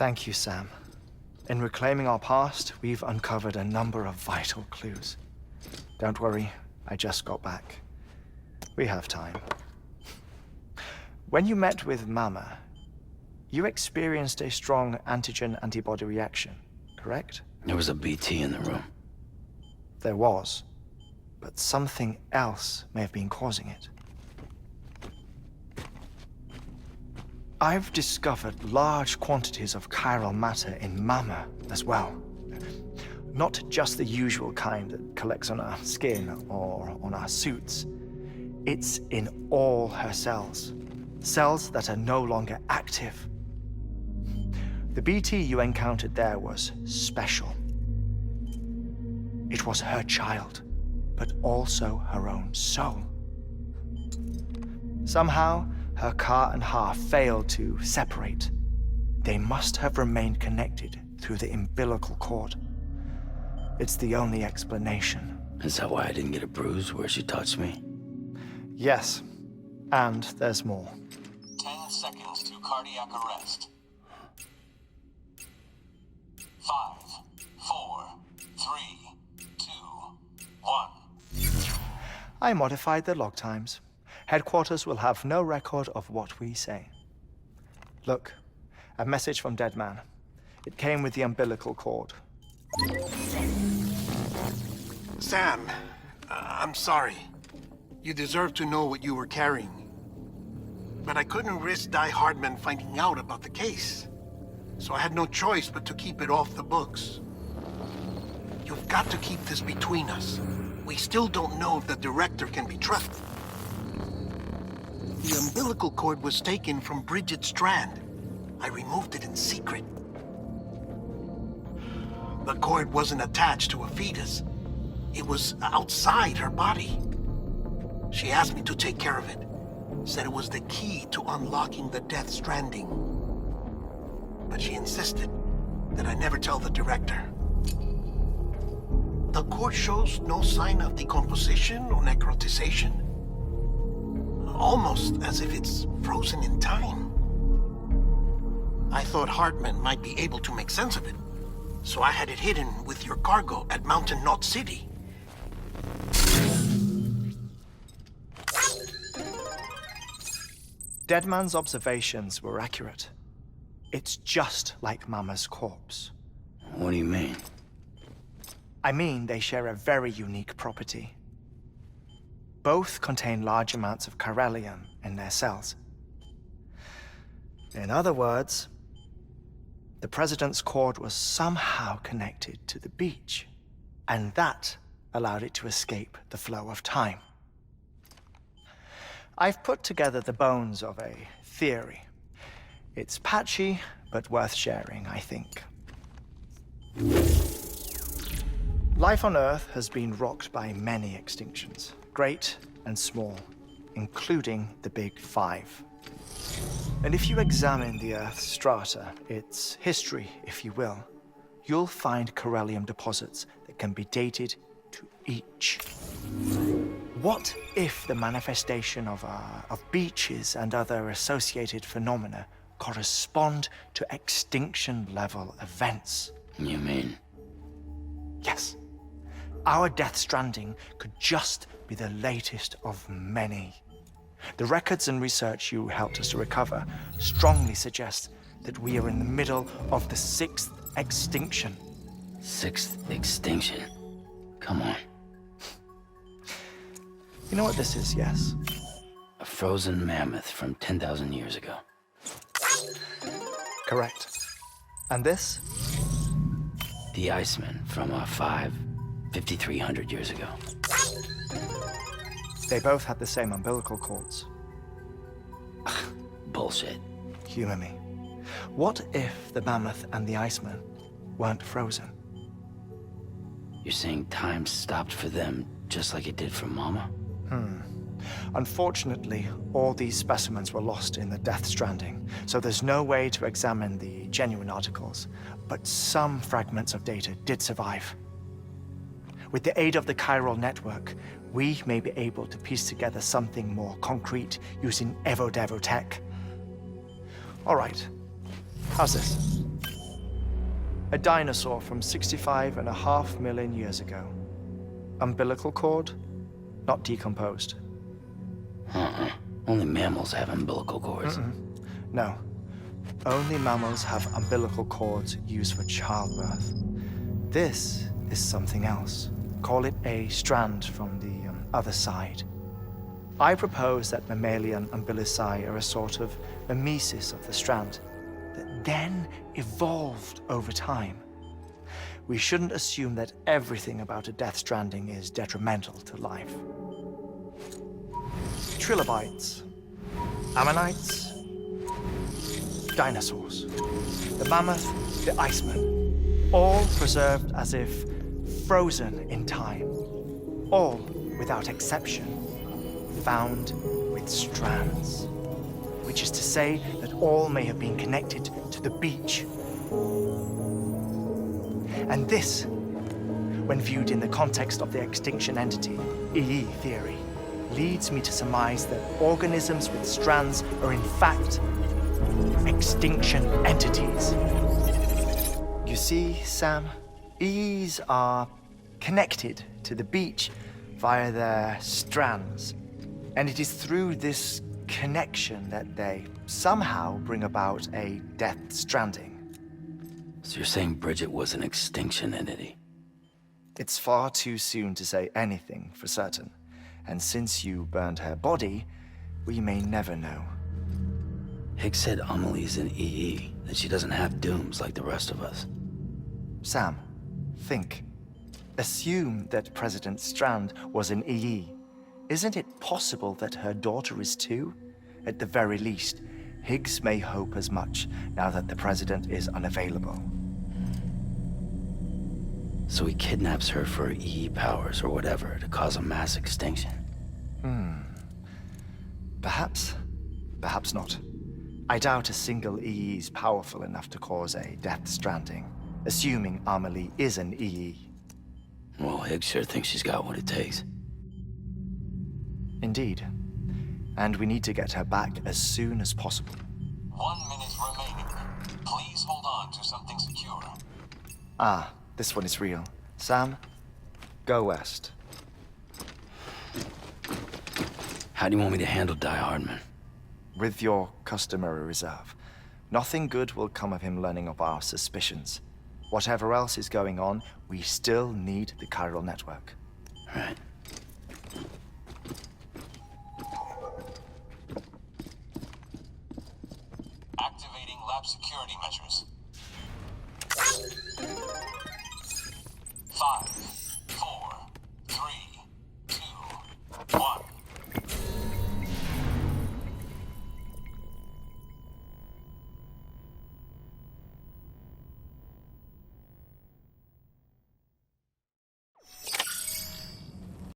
Thank you, Sam. In reclaiming our past, we've uncovered a number of vital clues. Don't worry, I just got back. We have time. When you met with Mama, you experienced a strong antigen-antibody reaction, correct? There was a BT in the room. There was, but something else may have been causing it. I've discovered large quantities of chiral matter in Mama as well. Not just the usual kind that collects on our skin or on our suits. It's in all her cells. Cells that are no longer active. The BT you encountered there was special. It was her child, but also her own soul. Somehow, her car and half failed to separate. They must have remained connected through the umbilical cord. It's the only explanation. Is that why I didn't get a bruise where she touched me? Yes, and there's more. 10 seconds to cardiac arrest. 5, 4, 3, 2, 1. I modified the log times. Headquarters will have no record of what we say. Look, a message from Dead Man. It came with the umbilical cord. Sam, I'm sorry. You deserve to know what you were carrying. But I couldn't risk Die Hardman finding out about the case. So I had no choice but to keep it off the books. You've got to keep this between us. We still don't know if the director can be trusted. The umbilical cord was taken from Bridget Strand. I removed it in secret. The cord wasn't attached to a fetus. It was outside her body. She asked me to take care of it. Said it was the key to unlocking the Death Stranding. But she insisted that I never tell the director. The cord shows no sign of decomposition or necrotization. Almost as if it's frozen in time. I thought Hartman might be able to make sense of it, so I had it hidden with your cargo at Mountain Knot City. Deadman's observations were accurate. It's just like Mama's corpse. What do you mean? I mean, they share a very unique property. Both contain large amounts of chiralium in their cells. In other words, the president's cord was somehow connected to the beach, and that allowed it to escape the flow of time. I've put together the bones of a theory. It's patchy, but worth sharing, I think. Life on Earth has been rocked by many extinctions, great and small, including the Big Five. And if you examine the Earth's strata, its history, if you will, you'll find chiralium deposits that can be dated to each. What if the manifestation of beaches and other associated phenomena correspond to extinction-level events? You mean? Yes. Our Death Stranding could just be the latest of many. The records and research you helped us to recover strongly suggest that we are in the middle of the 6th extinction. 6th extinction? Come on. You know what this is, yes? A frozen mammoth from 10,000 years ago. Correct. And this? The Iceman from 5,300 years ago. They both had the same umbilical cords. Bullshit. Humor me. What if the mammoth and the Iceman weren't frozen? You're saying time stopped for them just like it did for Mama? Unfortunately, all these specimens were lost in the Death Stranding, so there's no way to examine the genuine articles, but some fragments of data did survive. With the aid of the chiral network, we may be able to piece together something more concrete using Evo-Devo tech. All right, how's this? A dinosaur from 65.5 million years ago. Umbilical cord, not decomposed. Only mammals have umbilical cords. No. Only mammals have umbilical cords used for childbirth. This is something else. Call it a strand from the other side. I propose that mammalian umbilici are a sort of mimesis of the strand that then evolved over time. We shouldn't assume that everything about a death stranding is detrimental to life. Trilobites, ammonites, dinosaurs, the mammoth, the iceman, all preserved as if frozen in time, all, without exception, found with strands, which is to say that all may have been connected to the beach. And this, when viewed in the context of the extinction entity, EE theory, leads me to surmise that organisms with strands are in fact extinction entities. You see, Sam, EEs are connected to the beach via their strands. And it is through this connection that they somehow bring about a death stranding. So you're saying Bridget was an extinction entity? It's far too soon to say anything for certain. And since you burned her body, we may never know. Higgs said Amelie's an EE, that she doesn't have dooms like the rest of us. Sam, think. Assume that President Strand was an EE. Isn't it possible that her daughter is too? At the very least, Higgs may hope as much now that the president is unavailable. So he kidnaps her for EE powers or whatever to cause a mass extinction. Perhaps. Perhaps not. I doubt a single EE is powerful enough to cause a death stranding, assuming Amelie is an EE. Well, Higgs sure thinks she's got what it takes. Indeed. And we need to get her back as soon as possible. 1 minute remaining. Please hold on to something secure. Ah, this one is real. Sam, go west. How do you want me to handle Die Hardman? With your customary reserve. Nothing good will come of him learning of our suspicions. Whatever else is going on, we still need the chiral network. Right. Activating lab security measures. 5,